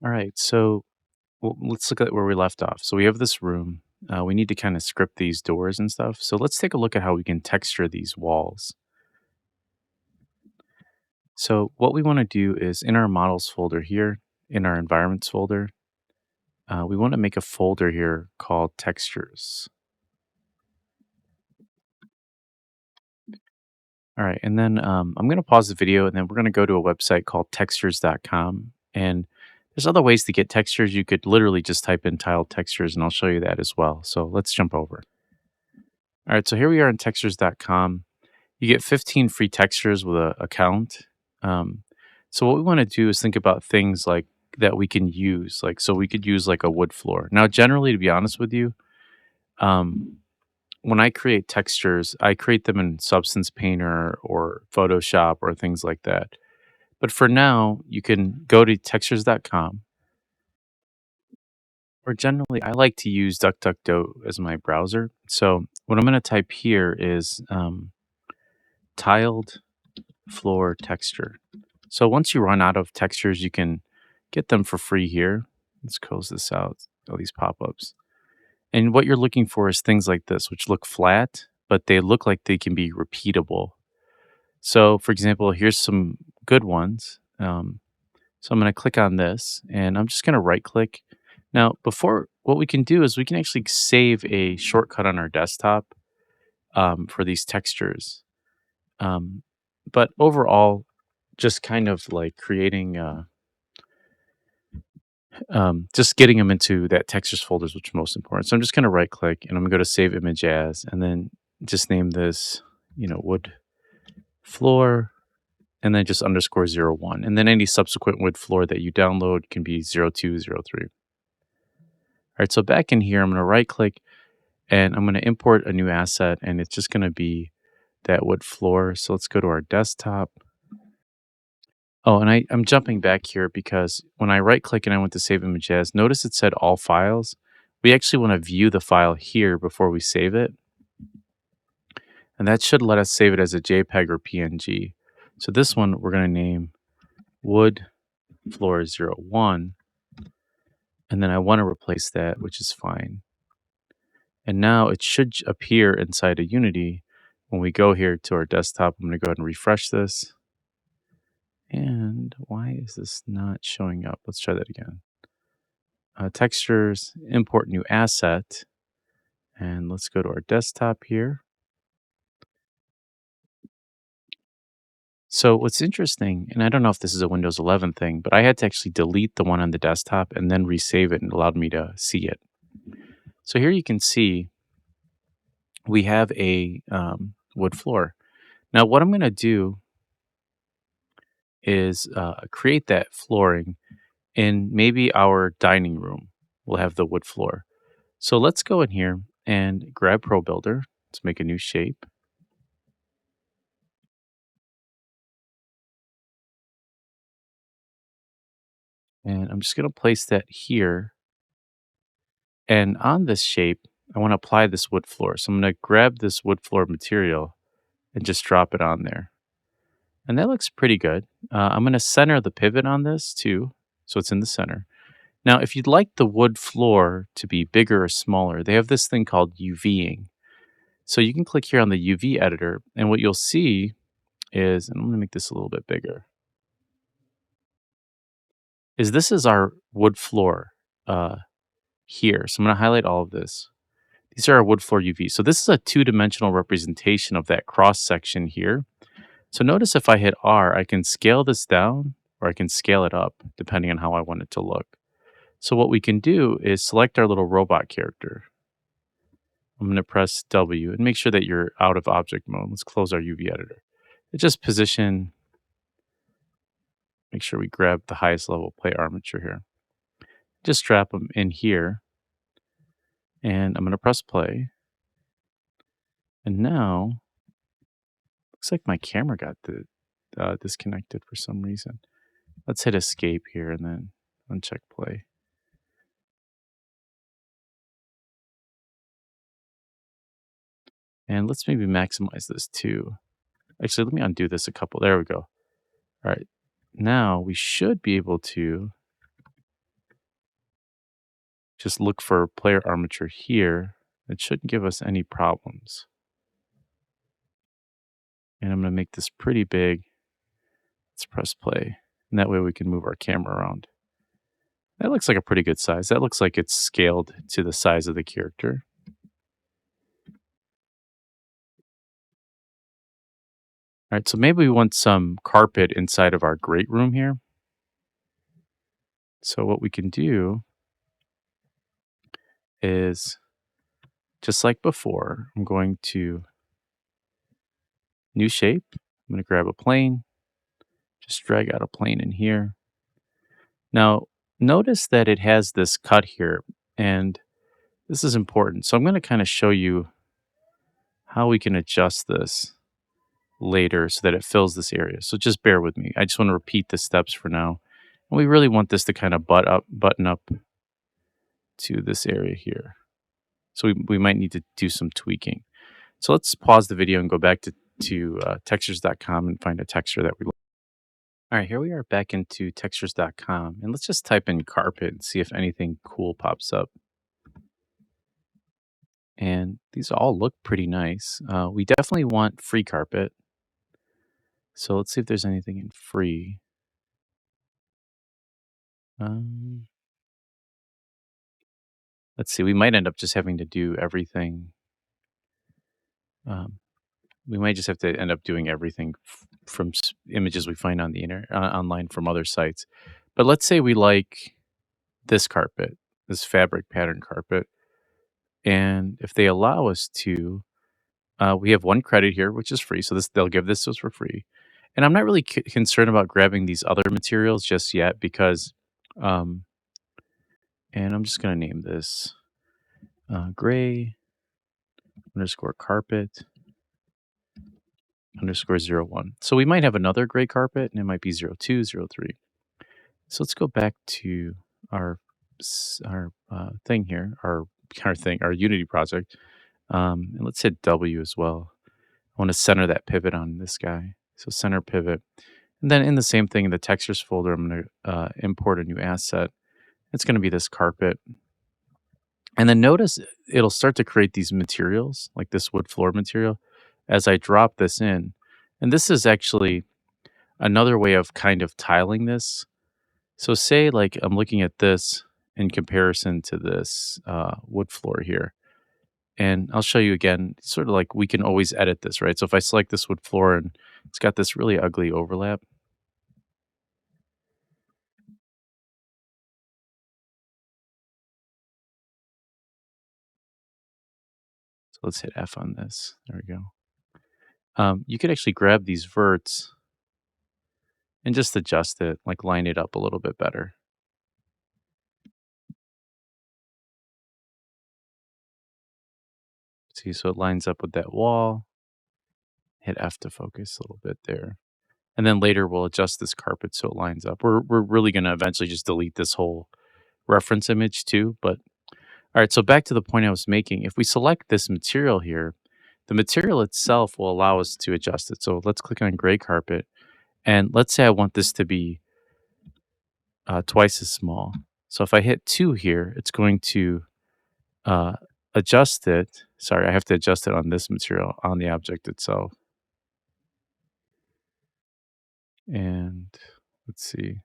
All right, so let's look at where we left off. So we have this room. We need to kind of script these doors and stuff. So let's take a look at how we can texture these walls. So what we want to do is in our models folder here, in our environments folder, we want to make a folder here called textures. All right, and then I'm going to pause the video and then we're going to go to a website called textures.com. And there's other ways to get textures. You could literally just type in tiled textures and I'll show you that as well. So let's jump over. All right, so here we are on textures.com. You get 15 free textures with a account. Um, so what we want to do is think about things like that we can use. Like, so we could use like a wood floor. Now, generally, to be honest with you, um, when I create textures, I create them in Substance Painter or Photoshop or things like that. But for now, you can go to textures.com, or generally, I like to use DuckDuckGo as my browser. So what I'm going to type here is tiled floor texture. So once you run out of textures, you can get them for free here. Let's close this out, all these pop-ups. And what you're looking for is things like this, which look flat, but they look like they can be repeatable. So for example, here's some good ones. So I'm going to click on this and I'm just going to right click. Now, before what we can do is we can actually save a shortcut on our desktop for these textures. Um, but overall, just kind of like creating, just getting them into that textures folders, which is most important. So I'm just going to right click and I'm going to go to save image as, and then just name this, wood floor, and then just underscore 01. And then any subsequent wood floor that you download can be 0203. All right, so back in here, I'm going to right click and I'm going to import a new asset, and it's just going to be that wood floor. So let's go to our desktop. Oh, and I'm jumping back here because when I right click and I went to save image as, notice it said all files. We actually want to view the file here before we save it. And that should let us save it as a JPEG or PNG. So this one we're going to name wood floor 01. And then I want to replace that, which is fine. And now it should appear inside of Unity. When we go here to our desktop, I'm going to go ahead and refresh this. And why is this not showing up? Let's try that again. Textures, import new asset. And let's go to our desktop here. So what's interesting, and I don't know if this is a Windows 11 thing, but I had to actually delete the one on the desktop and then resave it and it allowed me to see it. So here you can see we have a wood floor. Now what I'm going to do is create that flooring in maybe our dining room. We'll have the wood floor. So let's go in here and grab Pro Builder. Let's make a new shape. And I'm just going to place that here. And on this shape, I want to apply this wood floor. So I'm going to grab this wood floor material and just drop it on there. And that looks pretty good. I'm going to center the pivot on this too. So it's in the center. Now, if you'd like the wood floor to be bigger or smaller, they have this thing called UVing. So you can click here on the UV editor, and what you'll see is, and I'm going to make this a little bit bigger, is this is our wood floor uh, here. So I'm going to highlight all of this. These are our wood floor UV. So this is a two-dimensional representation of that cross section here. So notice if I hit R, I can scale this down or I can scale it up depending on how I want it to look. So what we can do is select our little robot character. I'm going to press W and make sure that you're out of object mode. Let's close our UV editor. It just position, make sure we grab the highest level plate armature here. Just strap them in here. And I'm going to press play. And now, looks like my camera got disconnected for some reason. Let's hit escape here and then uncheck play. And let's maybe maximize this too. Actually, let me undo this a couple. There we go. All right. Now we should be able to just look for player armature here. It shouldn't give us any problems. And I'm going to make this pretty big. Let's press play. And that way we can move our camera around. That looks like a pretty good size. That looks like it's scaled to the size of the character. All right, so maybe we want some carpet inside of our great room here. So what we can do is, just like before, I'm going to new shape. I'm going to grab a plane, just drag out a plane in here. Now, notice that it has this cut here, and this is important. So I'm going to kind of show you how we can adjust this later so that it fills this area. So just bear with me. I just want to repeat the steps for now. And we really want this to kind of button up to this area here. So we might need to do some tweaking. So let's pause the video and go back to textures.com and find a texture that we like. All right, here we are back into textures.com. And let's just type in carpet and see if anything cool pops up. And these all look pretty nice. We definitely want free carpet. So let's see if there's anything in free. Let's see, we might end up just having to do everything. We might just have to end up doing everything from images we find on the online from other sites. But let's say we like this carpet, this fabric pattern carpet. And if they allow us to, we have 1 credit here, which is free. So they'll give this to us for free. And I'm not really concerned about grabbing these other materials just yet because, and I'm just going to name this gray underscore carpet underscore 01. So we might have another gray carpet and it might be 02, 03. So let's go back to our thing here, our Unity project. And let's hit W as well. I want to center that pivot on this guy. So center pivot. And then in the same thing in the textures folder, I'm going to import a new asset. It's going to be this carpet. And then notice it'll start to create these materials, like this wood floor material, as I drop this in. And this is actually another way of kind of tiling this. So say like I'm looking at this in comparison to this wood floor here. And I'll show you again, sort of like we can always edit this, right? So if I select this wood floor and it's got this really ugly overlap. So let's hit F on this. There we go. You could actually grab these verts and just adjust it, like line it up a little bit better. See, so it lines up with that wall. Hit F to focus a little bit there. And then later we'll adjust this carpet so it lines up. We're really going to eventually just delete this whole reference image too. But all right, so back to the point I was making. If we select this material here, the material itself will allow us to adjust it. So let's click on gray carpet. And let's say I want this to be twice as small. So if I hit 2 here, it's going to adjust it. Sorry, I have to adjust it on this material, on the object itself. And let's see.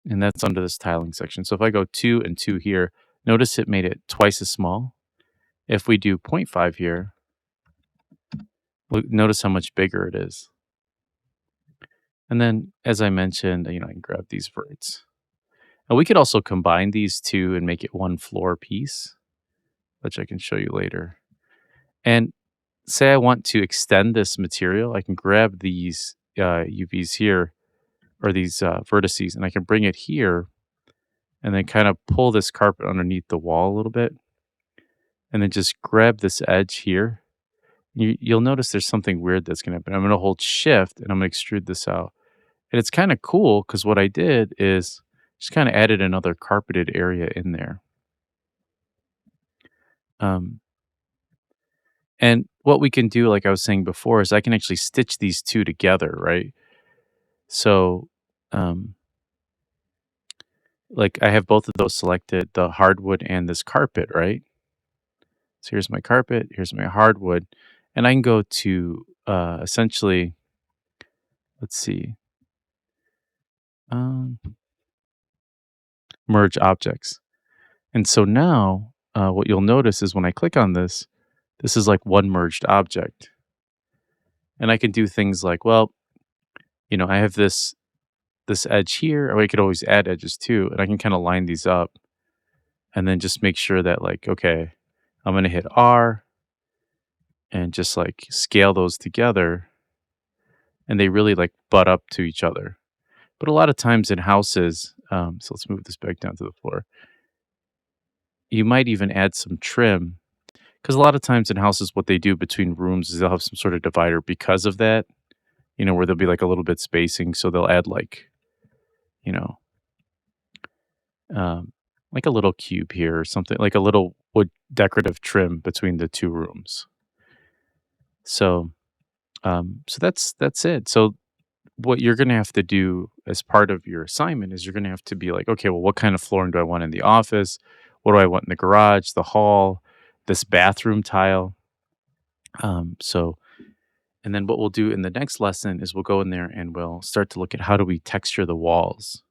And that's under this tiling section. So if I go 2 and 2 here, notice it made it twice as small. If we do 0.5 here, notice how much bigger it is. And then, as I mentioned, I can grab these verts. And we could also combine these two and make it one floor piece, which I can show you later. And say I want to extend this material, I can grab these UVs here, or these vertices, and I can bring it here, and then kind of pull this carpet underneath the wall a little bit, and then just grab this edge here. You'll notice there's something weird that's going to happen. I'm going to hold shift, and I'm going to extrude this out. And it's kind of cool because what I did is just kind of added another carpeted area in there. And what we can do, like I was saying before, is I can actually stitch these two together, right? So, um, like I have both of those selected, the hardwood and this carpet, right? So here's my carpet, here's my hardwood, and I can go to essentially, let's see, um, merge objects. And so now, what you'll notice is when I click on this, this is like one merged object. And I can do things like, well, I have this edge here, or I could always add edges too, and I can kind of line these up and then just make sure that like, okay, I'm gonna hit R and just like scale those together, and they really like butt up to each other. But a lot of times in houses, so let's move this back down to the floor. You might even add some trim because a lot of times in houses, what they do between rooms is they'll have some sort of divider because of that. Where there'll be like a little bit spacing, so they'll add you know, um, like a little cube here or something, like a little wood decorative trim between the two rooms. So, so that's it. So what you're gonna have to do as part of your assignment is you're gonna have to be like, okay, well, what kind of flooring do I want in the office? What do I want in the garage, the hall, this bathroom tile? So, and then what we'll do in the next lesson is we'll go in there and we'll start to look at how do we texture the walls.